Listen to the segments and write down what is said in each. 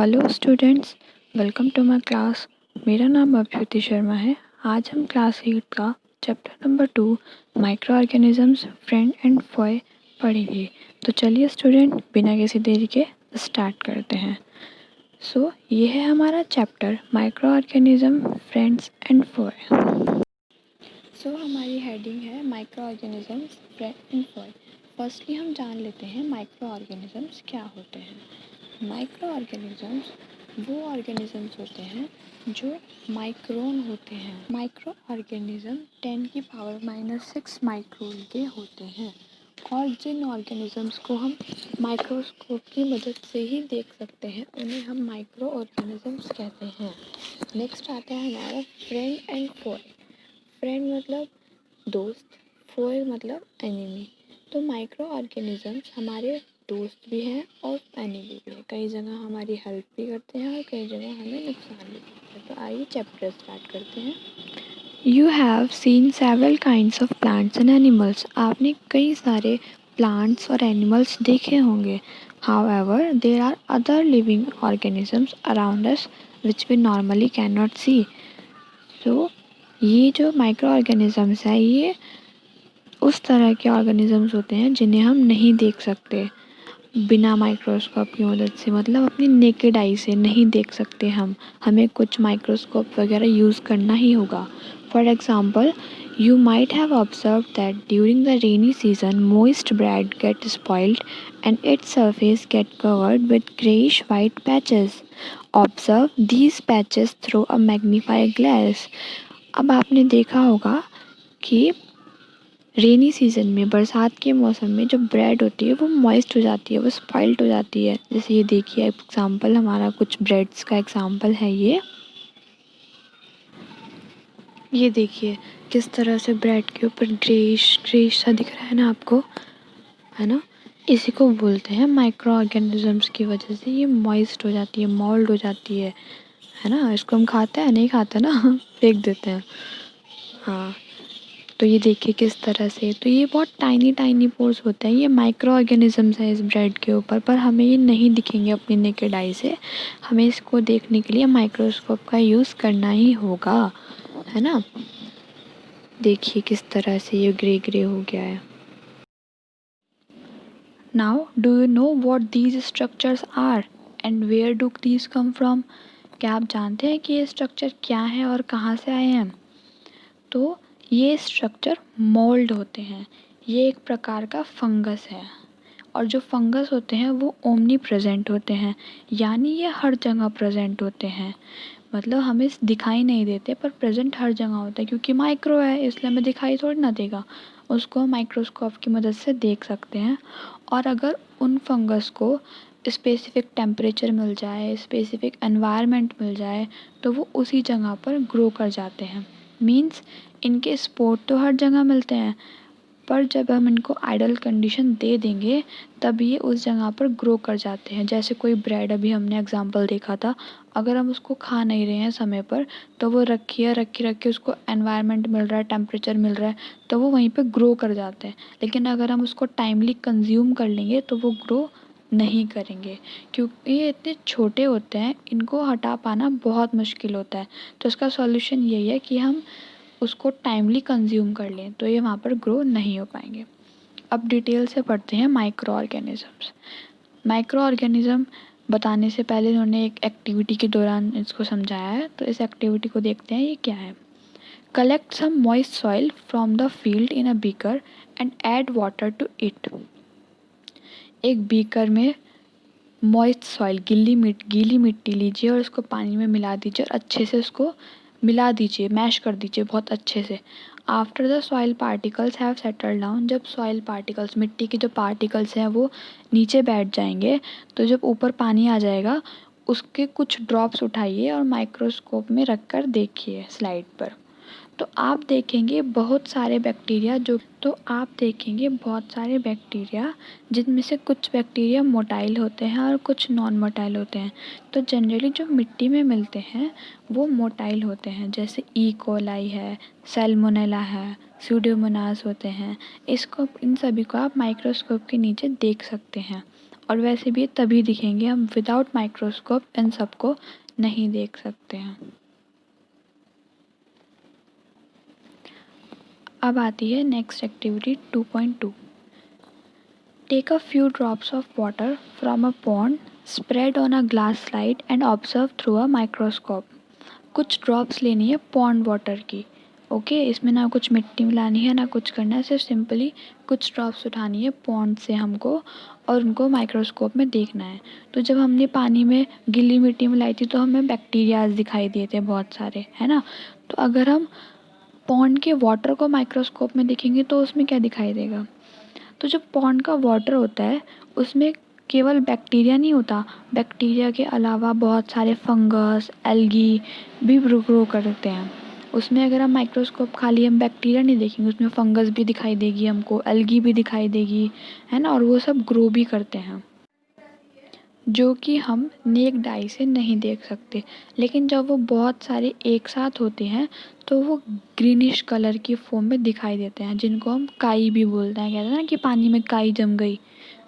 Hello students, welcome to my class. मेरा नाम अभ्युति शर्मा है। आज हम क्लास 8 का chapter number 2 micro organisms friend and Foy पढ़ेंगे। तो चलिए स्टूडेंट, बिना किसी देरी के स्टार्ट करते हैं। ये है हमारा chapter micro organism friends and Foy. हमारी हेडिंग है micro organisms friend and Foy. Firstly हम जान लेते हैं माइक्रो ऑर्गेनिजम्स क्या होते हैं। माइक्रो ऑर्गेनिजम्स वो ऑर्गेनिजम्स होते हैं जो माइक्रोन होते हैं। माइक्रो ऑर्गेनिज्म 10⁻⁻6 माइक्रोन के होते हैं और जिन ऑर्गेनिजम्स को हम माइक्रोस्कोप की मदद से ही देख सकते हैं उन्हें हम माइक्रो ऑर्गेनिजम्स कहते हैं। नेक्स्ट आता है हमारा फ्रेंड एंड फॉय। फ्रेंड मतलब दोस्त, फॉय मतलब एनिमी। तो माइक्रो ऑर्गेनिजम्स हमारे दोस्त भी हैं और एनिमी भी हैं। कई जगह हमारी हेल्प भी करते हैं और कई जगह हमें नुकसान भी करते हैं। तो आइए चैप्टर स्टार्ट करते हैं। You have seen several kinds of plants and animals. आपने कई सारे प्लांट्स और एनिमल्स देखे होंगे। However there are other living organisms around us which we normally can not see. तो ये जो माइक्रो ऑर्गेनिजम्स है ये उस तरह के ऑर्गेनिजम्स होते हैं जिन्हें हम नहीं देख सकते बिना माइक्रोस्कोप की मदद से, मतलब अपनी नेकेड आई से नहीं देख सकते हम। हमें कुछ माइक्रोस्कोप वगैरह यूज़ करना ही होगा। For example, you might have observed that during the rainy season moist bread gets spoiled and its surface get covered with grayish white patches. Observe these patches through a magnifying glass. अब आपने देखा होगा कि rainy season में, बरसात के मौसम में जो ब्रेड होती है वो मॉइस्ट हो जाती है, वो स्पॉइल्ड हो जाती है। जैसे ये देखिए एग्जाम्पल, हमारा कुछ ब्रेड्स का एग्जाम्पल है ये देखिए किस तरह से ब्रेड के ऊपर ग्रेइश सा दिख रहा है ना आपको, है ना। इसी को बोलते हैं माइक्रो ऑर्गेनिजम्स की वजह से ये मॉइस्ट हो जाती है, मोल्ड हो जाती है ना। इसको हम खाते हैं, नहीं खाते ना फेंक देते हैं। हाँ, तो ये देखिए किस तरह से, तो ये बहुत टाइनी पोर्स होते हैं, ये माइक्रो ऑर्गेनिजम्स है इस ब्रेड के ऊपर, पर हमें ये नहीं दिखेंगे अपनी नेकेड आई से। हमें इसको देखने के लिए माइक्रोस्कोप का यूज़ करना ही होगा, है ना। देखिए किस तरह से ये ग्रे हो गया है। Now do you know what these structures are and where do these come from. क्या आप जानते हैं कि ये स्ट्रक्चर क्या है और कहाँ से आए हैं। तो ये स्ट्रक्चर मोल्ड होते हैं। ये एक प्रकार का फंगस है और जो फंगस होते हैं वो ओमनी प्रेजेंट होते हैं, यानी ये हर जगह प्रेजेंट होते हैं। मतलब हमें दिखाई नहीं देते पर प्रेजेंट हर जगह होता है, क्योंकि माइक्रो है इसलिए हमें दिखाई थोड़ी ना देगा। उसको माइक्रोस्कोप की मदद से देख सकते हैं। और अगर उन फंगस को स्पेसिफिक टेम्परेचर मिल जाए, स्पेसिफिक एनवायरनमेंट मिल जाए, तो वो उसी जगह पर ग्रो कर जाते हैं। मीन्स इनके स्पोर तो हर जगह मिलते हैं, पर जब हम इनको आइडल कंडीशन दे देंगे तब ये उस जगह पर ग्रो कर जाते हैं। जैसे कोई ब्रेड, अभी हमने एग्जांपल देखा था, अगर हम उसको खा नहीं रहे हैं समय पर तो वो रखी उसको एनवायरनमेंट मिल रहा है, टेम्परेचर मिल रहा है, तो वो वहीं पे ग्रो कर जाते हैं। लेकिन अगर हम उसको टाइमली कंज्यूम कर लेंगे तो वो ग्रो नहीं करेंगे, क्योंकि ये इतने छोटे होते हैं, इनको हटा पाना बहुत मुश्किल होता है। तो इसका सॉल्यूशन यही है कि हम उसको टाइमली कंज्यूम कर लें, तो ये वहाँ पर ग्रो नहीं हो पाएंगे। अब डिटेल से पढ़ते हैं माइक्रो ऑर्गेनिजम्स। माइक्रो ऑर्गेनिज्म बताने से पहले इन्होंने एक एक्टिविटी के दौरान इसको समझाया है, तो इस एक्टिविटी को देखते हैं ये क्या है। Collect some moist soil from the field in a beaker and add water to it. एक बीकर में मॉइस्ट सॉइल, गीली मिट्टी लीजिए और उसको पानी में मिला दीजिए और अच्छे से उसको मिला दीजिए, मैश कर दीजिए बहुत अच्छे से। After the soil particles have settle down, जब सॉइल पार्टिकल्स, मिट्टी के जो पार्टिकल्स हैं वो नीचे बैठ जाएंगे, तो जब ऊपर पानी आ जाएगा उसके कुछ ड्रॉप्स उठाइए और माइक्रोस्कोप में रख कर देखिए स्लाइड पर। तो आप देखेंगे बहुत सारे बैक्टीरिया जिनमें से कुछ बैक्टीरिया मोटाइल होते हैं और कुछ नॉन मोटाइल होते हैं। तो जनरली जो मिट्टी में मिलते हैं वो मोटाइल होते हैं, जैसे ई कोलाई है, सैल्मोनेला है, स्यूडोमोनास होते हैं। इन सभी को आप माइक्रोस्कोप के नीचे देख सकते हैं और वैसे भी तभी दिखेंगे, हम विदाउट माइक्रोस्कोप इन सबको नहीं देख सकते हैं। अब आती है next activity 2.2। Take a few drops of water from a pond, spread on a glass slide and observe through a microscope. कुछ ड्रॉप्स लेनी है पॉन्ड वाटर की। ओके, इसमें ना कुछ मिट्टी मिलानी है ना कुछ करना है, सिर्फ सिंपली कुछ ड्रॉप्स उठानी है पॉन्ड से हमको और उनको माइक्रोस्कोप में देखना है। तो जब हमने पानी में गीली मिट्टी मिलाई थी तो हमें बैक्टीरियाज दिखाई दिए थे बहुत सारे, है ना। तो अगर हम पॉन्ड के वाटर को माइक्रोस्कोप में देखेंगे तो उसमें क्या दिखाई देगा। तो जो पॉन्ड का वाटर होता है उसमें केवल बैक्टीरिया नहीं होता, बैक्टीरिया के अलावा बहुत सारे फंगस, एल्गी भी ग्रो करते हैं। उसमें अगर हम माइक्रोस्कोप खाली हम बैक्टीरिया नहीं देखेंगे, उसमें फंगस भी दिखाई देगी हमको, एल्गी भी दिखाई देगी, है ना। और वो सब ग्रो भी करते हैं जो कि हम नेक्ड आई से नहीं देख सकते। लेकिन जब वो बहुत सारे एक साथ होते हैं तो वो ग्रीनिश कलर की फॉर्म में दिखाई देते हैं, जिनको हम काई भी बोलते हैं। कहते हैं ना कि पानी में काई जम गई,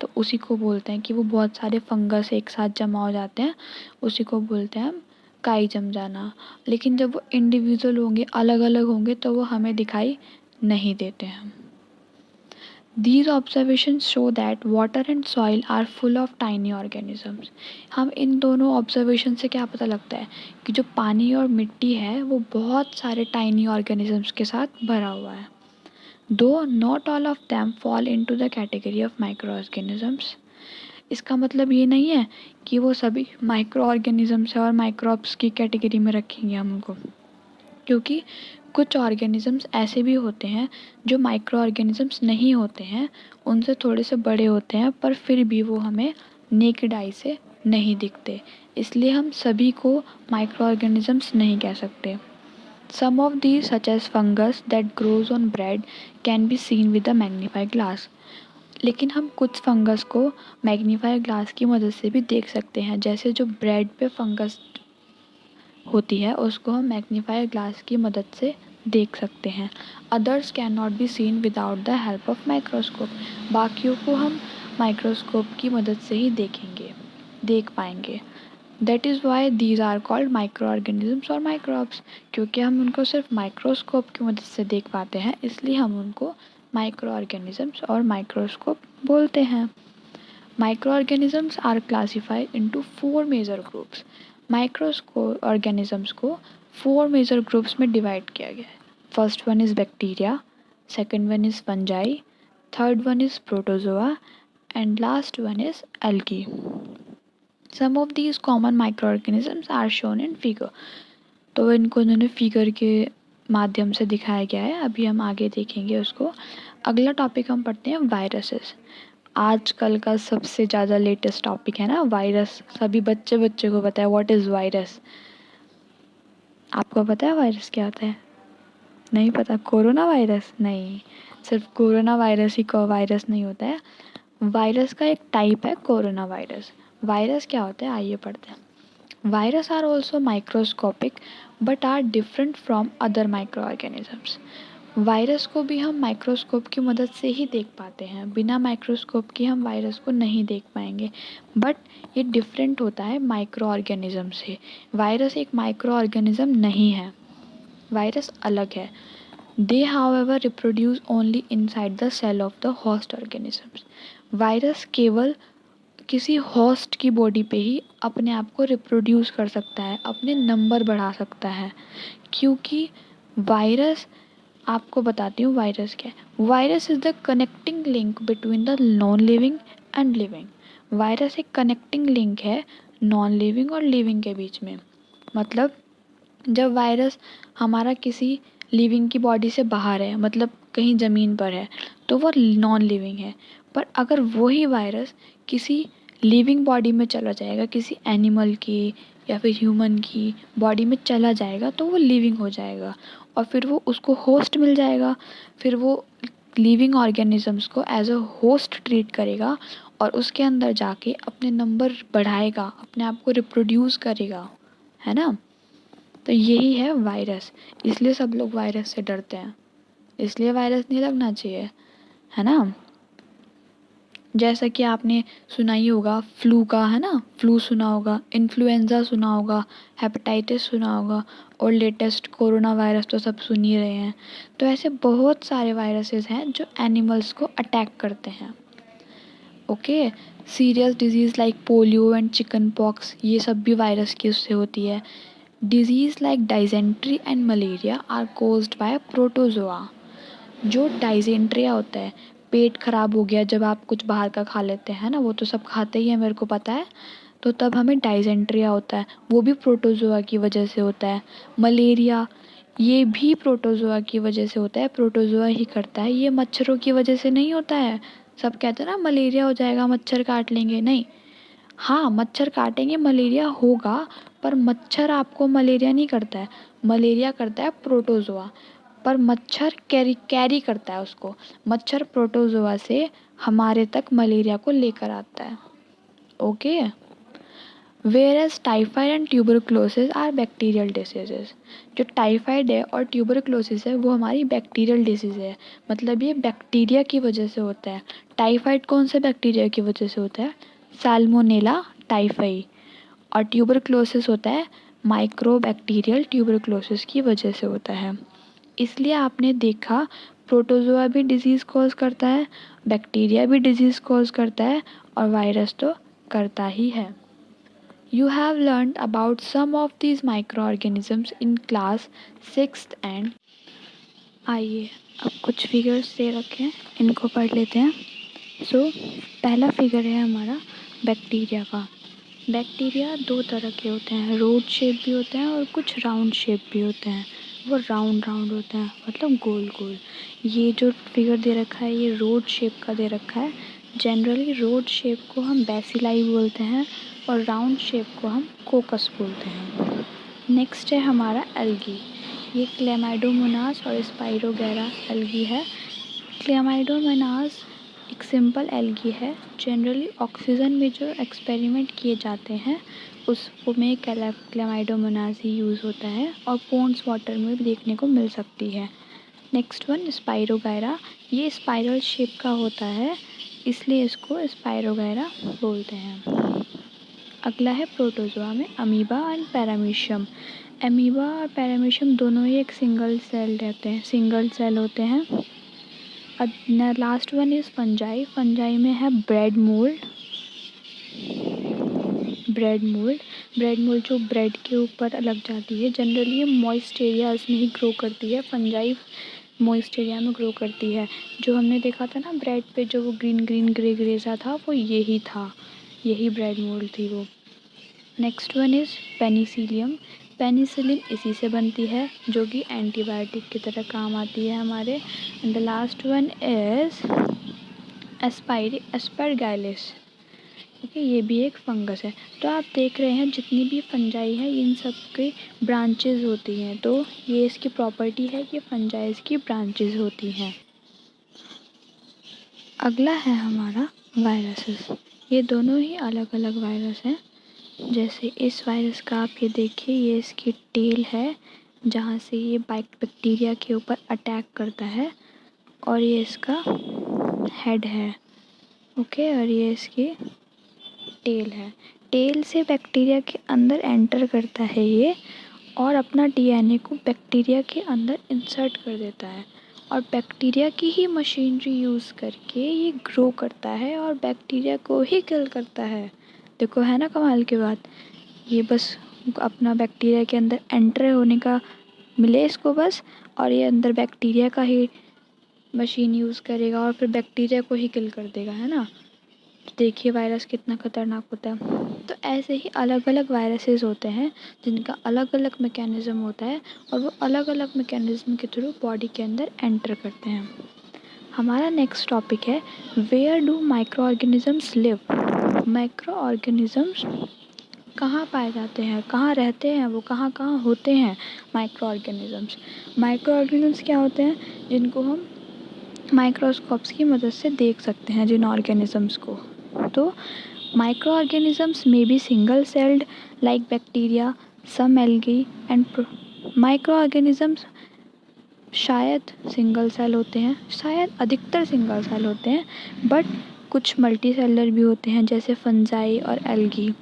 तो उसी को बोलते हैं कि वो बहुत सारे फंगस एक साथ जमा हो जाते हैं, उसी को बोलते हैं हम काई जम जाना। लेकिन जब वो इंडिविजुअल होंगे, अलग अलग होंगे, तो वो हमें दिखाई नहीं देते हैं। These observations show that water and soil are full of tiny organisms. हम इन दोनों ऑब्जर्वेशन से क्या पता लगता है कि जो पानी और मिट्टी है वो बहुत सारे टाइनी ऑर्गेनिजम्स के साथ भरा हुआ है। दो not all of them fall into the category of micro organisms. इसका मतलब ये नहीं है कि वो सभी माइक्रो ऑर्गेनिजम्स है और माइक्रोब्स की कैटेगरी में रखेंगे हम उनको, क्योंकि कुछ ऑर्गेनिजम्स ऐसे भी होते हैं जो माइक्रो ऑर्गेनिजम्स नहीं होते हैं, उनसे थोड़े से बड़े होते हैं, पर फिर भी वो हमें नेकेड आई से नहीं दिखते, इसलिए हम सभी को माइक्रो ऑर्गेनिजम्स नहीं कह सकते। सम of these such as fungus that grows on bread can be seen with a magnifying glass। लेकिन हम कुछ फंगस को मैग्नीफायर ग्लास की मदद से भी देख सकते हैं, जैसे जो ब्रेड पे फंगस होती है उसको हम मैग्नीफायर ग्लास की मदद से देख सकते हैं। Others can not be seen without the help of microscope. बाकियों को हम माइक्रोस्कोप की मदद से ही देख पाएंगे। That is why these are called micro organisms और माइक्रोब्स। क्योंकि हम उनको सिर्फ माइक्रोस्कोप की मदद से देख पाते हैं, इसलिए हम उनको माइक्रो ऑर्गेनिजम्स और माइक्रोस्कोप बोलते हैं। Microorganisms are classified into four major groups। Microscope organisms को 4 मेजर ग्रुप्स में डिवाइड किया गया है। First one is bacteria, second one is fungi, third one is protozoa and last one is algae. Some of these common microorganisms are shown in figure. तो इनको उन्होंने figure के माध्यम से दिखाया गया है, अभी हम आगे देखेंगे उसको। अगला टॉपिक हम पढ़ते हैं वायरसेस। आजकल का सबसे ज़्यादा लेटेस्ट टॉपिक है ना वायरस। सभी बच्चे को पता है व्हाट इज़ वायरस। आपको पता है वायरस क्या होता है? नहीं पता? कोरोना वायरस नहीं, सिर्फ कोरोना वायरस ही को वायरस नहीं होता है। वायरस का एक टाइप है कोरोना वायरस। वायरस क्या होता है आइए पढ़ते हैं। Virus are also microscopic but are different from other micro organisms. Virus को भी हम माइक्रोस्कोप की मदद से ही देख पाते हैं, बिना माइक्रोस्कोप के हम वायरस को नहीं देख पाएंगे, बट ये डिफरेंट होता है माइक्रो ऑर्गेनिज्म से। वायरस एक माइक्रो ऑर्गेनिज्म नहीं है, वायरस अलग है। They however reproduce only inside the cell of the host organisms. Virus केवल किसी होस्ट की बॉडी पे ही अपने आप को रिप्रोड्यूस कर सकता है, अपने नंबर बढ़ा सकता है, क्योंकि वायरस, आपको बताती हूँ वायरस क्या है। Virus is the connecting link between the non living and living. Virus एक कनेक्टिंग लिंक है नॉन लिविंग और लिविंग के बीच में। मतलब जब वायरस हमारा किसी लिविंग की बॉडी से बाहर है, मतलब कहीं ज़मीन पर है, तो वो नॉन लिविंग है। पर अगर वही वायरस किसी लिविंग बॉडी में चला जाएगा, किसी एनिमल की या फिर ह्यूमन की बॉडी में चला जाएगा, तो वो लिविंग हो जाएगा और फिर वो उसको होस्ट मिल जाएगा। फिर वो लिविंग ऑर्गेनिजम्स को एज अ होस्ट ट्रीट करेगा और उसके अंदर जाके अपने नंबर बढ़ाएगा, अपने आप को रिप्रोड्यूस करेगा, है ना। तो यही है वायरस, इसलिए सब लोग वायरस से डरते हैं, इसलिए वायरस नहीं लगना चाहिए, है ना। जैसा कि आपने सुना ही होगा फ्लू का, है ना, फ्लू सुना होगा, इन्फ्लुएंज़ा सुना होगा, हेपेटाइटिस सुना होगा और लेटेस्ट कोरोना वायरस तो सब सुन ही रहे हैं। तो ऐसे बहुत सारे वायरसेस हैं जो एनिमल्स को अटैक करते हैं। Okay, serious diseases like polio and chicken pox, ये सब भी वायरस की उससे होती है। Diseases like dysentery and malaria are caused by protozoa. जो डाइजेंट्रिया होता है, पेट खराब हो गया जब आप कुछ बाहर का खा लेते हैं ना, वो तो सब खाते ही हैं, मेरे को पता है। तो तब हमें डाइजेंट्रिया होता है, वो भी प्रोटोजोआ की वजह से होता है। मलेरिया, ये भी प्रोटोजोआ की वजह से होता है, प्रोटोजोआ ही करता है, ये मच्छरों की वजह से नहीं होता है। सब कहते हैं ना मलेरिया हो जाएगा, मच्छर काट लेंगे, नहीं। हाँ, मच्छर काटेंगे मलेरिया होगा, पर मच्छर आपको मलेरिया नहीं करता है, मलेरिया करता है प्रोटोजोआ। पर मच्छर कैरी कैरी करता है उसको, मच्छर प्रोटोजोआ से हमारे तक मलेरिया को लेकर आता है। Okay, whereas typhoid and tuberculosis are bacterial diseases. जो टाइफाइड है और ट्यूबरक्लोसिस है वो हमारी बैक्टीरियल डिसीज़ है, मतलब ये बैक्टीरिया की वजह से होता है। टाइफाइड कौन से बैक्टीरिया की वजह से होता है? Salmonella typhi. और ट्यूबरक्लोसिस होता है माइक्रोबैक्टीरियल ट्यूबरक्लोसिस की वजह से होता है। इसलिए आपने देखा प्रोटोजोआ भी डिजीज़ कॉज करता है, बैक्टीरिया भी डिजीज़ कॉज करता है और वायरस तो करता ही है। You have learned about some of these microorganisms in class 6th and आइए अब कुछ फिगर्स दे रखे हैं, इनको पढ़ लेते हैं। पहला फिगर है हमारा बैक्टीरिया का। बैक्टीरिया दो तरह के होते हैं, रोड शेप भी होते हैं और कुछ राउंड शेप भी होते हैं। वो राउंड राउंड होते हैं, मतलब गोल गोल। ये जो फिगर दे रखा है ये रोड शेप का दे रखा है। जनरली रोड शेप को हम बैसिलाई बोलते हैं और राउंड शेप को हम कोकस बोलते हैं। नेक्स्ट है हमारा एल्गी। ये क्लेमाइडोमोनास और स्पाइरोगैरा एल्गी है। क्लेमाइडोमोनास एक सिंपल एल्गी है। जनरली ऑक्सीजन में जो एक्सपेरिमेंट किए जाते हैं उसमें क्लेमाइडोमोनास ही यूज़ होता है और पोंड्स वाटर में भी देखने को मिल सकती है। नेक्स्ट वन स्पाइरोगैरा, ये स्पाइरल शेप का होता है इसलिए इसको स्पाइरोगैरा बोलते हैं। अगला है प्रोटोजोआ में अमीबा एंड पैरामीशियम। अमीबा और पैरामीशियम दोनों ही एक सिंगल सेल रहते हैं, सिंगल सेल होते हैं। Last one is fungi. Fungi में है ब्रेड मोल्ड। ब्रेड मोल्ड जो ब्रेड के ऊपर लग जाती है। जनरली ये मॉइस्ट एरियाज में ही ग्रो करती है। फंजाई मॉइस्ट एरिया में ग्रो करती है। जो हमने देखा था ना ब्रेड पे जो वो ग्रीन ग्रीन ग्रे ग्रे सा था वो यही था, यही ब्रेड मोल्ड थी वो। Next one is Penicillium. Penicillin इसी से बनती है जो कि एंटीबायोटिक की तरह काम आती है हमारे। And the last one is aspergillus. Okay, ये भी एक फंगस है। तो आप देख रहे हैं जितनी भी फंजाई है इन सब की ब्रांचेज होती हैं, तो ये इसकी प्रॉपर्टी है कि फंजाइज की ब्रांचेज होती हैं। अगला है हमारा वायरसेस। ये दोनों ही अलग अलग वायरस हैं। जैसे इस वायरस का आप ये देखिए, ये इसकी टेल है जहाँ से ये बैक्टीरिया के ऊपर अटैक करता है और ये इसका हेड है। ओके, और ये इसकी टेल है। टेल से बैक्टीरिया के अंदर एंटर करता है ये और अपना डीएनए को बैक्टीरिया के अंदर इंसर्ट कर देता है और बैक्टीरिया की ही मशीनरी यूज़ करके ये ग्रो करता है और बैक्टीरिया को ही किल करता है। देखो है ना कमाल की बात। ये बस अपना बैक्टीरिया के अंदर एंटर होने का मिले इसको बस, और ये अंदर बैक्टीरिया का ही मशीन यूज़ करेगा और फिर बैक्टीरिया को ही किल कर देगा, है ना। तो देखिए वायरस कितना ख़तरनाक होता है। तो ऐसे ही अलग अलग वायरसेस होते हैं जिनका अलग अलग मैकेनिज़्म होता है और वो अलग अलग मैकेनिज़्म के थ्रू बॉडी के अंदर एंटर करते हैं। हमारा नेक्स्ट टॉपिक है where do micro organisms live. Micro organisms कहाँ पाए जाते हैं, कहाँ रहते हैं, वो कहाँ कहाँ होते हैं माइक्रो ऑर्गेनिज़म्स। माइक्रो ऑर्गेनिज़म्स क्या होते हैं? जिनको हम माइक्रोस्कोप्स की मदद से देख सकते हैं, जिन ऑर्गेनिज़म्स को। तो micro organisms may be single celled like bacteria, some algae and micro organisms शायद सिंगल सेल होते हैं, शायद अधिकतर सिंगल सेल होते हैं, बट कुछ मल्टी सेलुलर भी होते हैं जैसे फंजाई और algae.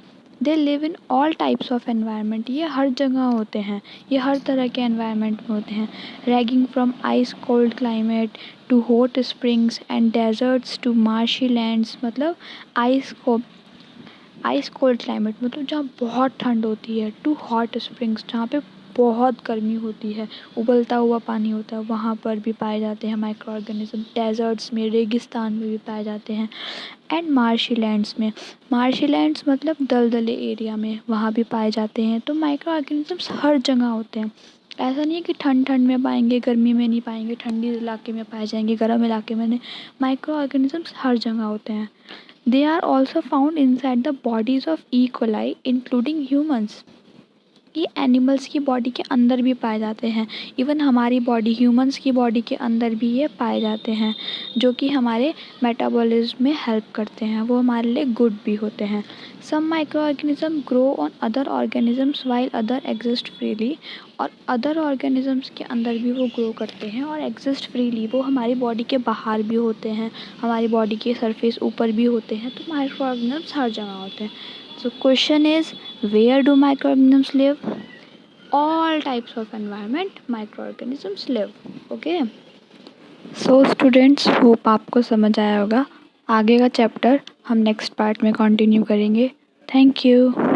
They live in all types of environment, ये हर जगह होते हैं, ये हर तरह के एनवायरनमेंट में होते हैं। Ranging from ice cold climate to hot springs and deserts to marshy lands, मतलब आइस कोल्ड क्लाइमेट मतलब जहाँ बहुत ठंड होती है, टू हॉट स्प्रिंग्स जहाँ पे बहुत गर्मी होती है, उबलता हुआ पानी होता है, वहाँ पर भी पाए जाते हैं माइक्रो ऑर्गेनिज्म। डेजर्ट्स में, रेगिस्तान में भी पाए जाते हैं। एंड मार्शी लैंड्स में, मार्शी लैंड्स मतलब दलदले एरिया में, वहाँ भी पाए जाते हैं। तो माइक्रो ऑर्गेनिजम्स हर जगह होते हैं। ऐसा नहीं है कि ठंड ठंड में पाएंगे, गर्मी में नहीं पाएंगे, ठंडी इलाके में पाए जाएंगे, गर्म इलाके में नहीं। माइक्रो ऑर्गेनिजम्स हर जगह होते हैं। They are also found inside the bodies of E coli including humans. ये एनिमल्स की बॉडी के अंदर भी पाए जाते हैं। इवन हमारी बॉडी, ह्यूमंस की बॉडी के अंदर भी ये पाए जाते हैं, जो कि हमारे मेटाबॉलिज्म में हेल्प करते हैं, वो हमारे लिए गुड भी होते हैं। Some micro organism grow on other organisms while other exist freely, और अदर ऑर्गेनिजम्स के अंदर भी वो ग्रो करते हैं और एग्जिस्ट फ्रीली, वो हमारी बॉडी के बाहर भी होते हैं, हमारी बॉडी के सरफेस ऊपर भी होते हैं। तो माइक्रो ऑर्गेनिजम्स हर जगह होते हैं। So question is, where do microorganisms live? All types of environment microorganisms live. Okay. So students, hope आपको समझ आया होगा। आगे का चैप्टर हम नेक्स्ट पार्ट में कंटिन्यू करेंगे। Thank you.